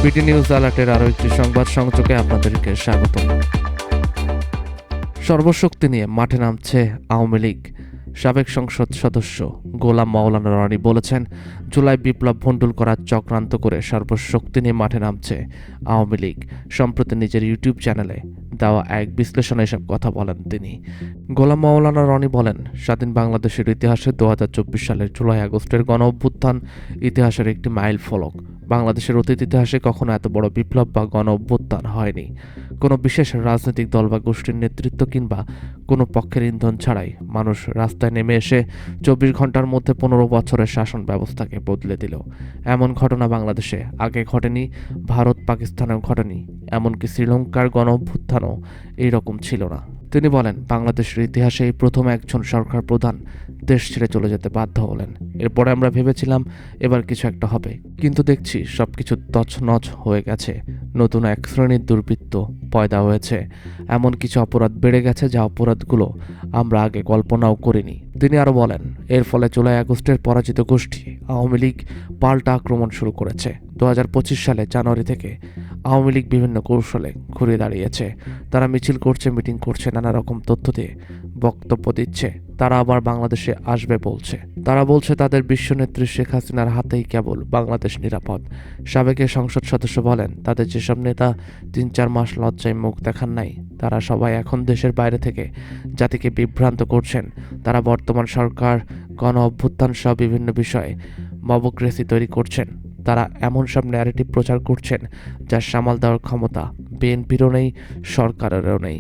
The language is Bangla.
বিডি নিউজ অ্যালার্টের আরও একটি সংবাদ সংযোগে আপনাদেরকে স্বাগত। সর্বশক্তি নিয়ে মাঠে নামছে আওয়ামী লীগ। সাবেক সংসদ সদস্য গোলাম মাওলানা রনি বলেছেন, জুলাই বিপ্লব ভণ্ডুল করার চক্রান্ত করে সর্বশক্তি নিয়ে মাঠে নামছে আওয়ামী লীগ। সম্প্রতি নিজের ইউটিউব চ্যানেলে দেওয়া এক বিশ্লেষণে এসব কথা বলেন তিনি। গোলাম মাওলানা রনি বলেন, স্বাধীন বাংলাদেশের ইতিহাসে 2024 সালের জুলাই আগস্টের গণ অভ্যুত্থান ইতিহাসের একটি মাইল ফলক। বাংলাদেশের অতীত ইতিহাসে কখনো এত বড় বিপ্লব বা গণ অভ্যুত্থান হয়নি। কোনো বিশেষ রাজনৈতিক দল বা গোষ্ঠীর নেতৃত্ব কিংবা কোনো পক্ষের ইন্ধন ছাড়াই মানুষ রাস্তায় নেমে এসে 24 ঘন্টার মধ্যে 15 বছরের শাসন ব্যবস্থাকে বদলে দিল। এমন ঘটনা বাংলাদেশে আগে ঘটেনি, ভারত পাকিস্তানেও ঘটেনি, এমনকি শ্রীলঙ্কার গণ অভ্যুত্থানও এইরকম ছিল না। তিনি বলেন, বাংলাদেশের ইতিহাসে এই প্রথম একজন সরকার প্রধান দেশ ছেড়ে চলে যেতে বাধ্য হলেন। এরপরে আমরা ভেবেছিলাম এবার কিছু একটা হবে, কিন্তু দেখছি সবকিছু তছনছ হয়ে গেছে। নতুন এক শ্রেণীর দুর্বৃত্ত পয়দা হয়েছে, এমন কিছু অপরাধ বেড়ে গেছে যা অপরাধগুলো আমরা আগে কল্পনাও করিনি। তিনি আরও বলেন, এর ফলে জুলাই আগস্টের পরাজিত গোষ্ঠী আওয়ামী লীগ পাল্টা আক্রমণ শুরু করেছে। 2025 সালে জানুয়ারি থেকে আওয়ামী লীগ বিভিন্ন কৌশলে ঘুরে দাঁড়িয়েছে। তারা মিছিল করছে, মিটিং করছে, নানা রকম তথ্য দিয়ে বক্তব্য দিচ্ছে। তারা আবার বাংলাদেশে আসবে বলছে। তারা বলছে তাদের বিশ্বনেত্রী শেখ হাসিনার হাতেই কেবল বাংলাদেশ নিরাপদ। সাবেক সংসদ সদস্য বলেন, তাদের যেসব নেতা 3-4 মাস লজ্জায় মুখ দেখান নাই, তারা সবাই এখন দেশের বাইরে থেকে জাতিকে বিভ্রান্ত করছেন। তারা বর্তমান সরকার, গণ অভ্যুত্থান সহ বিভিন্ন বিষয়ে মবক্রেসি তৈরি করছেন। তারা এমন সব ন্যারেটিভ প্রচার করছেন যার সামাল দেওয়ার ক্ষমতা বিএনপিরও নেই, সরকারেরও নেই।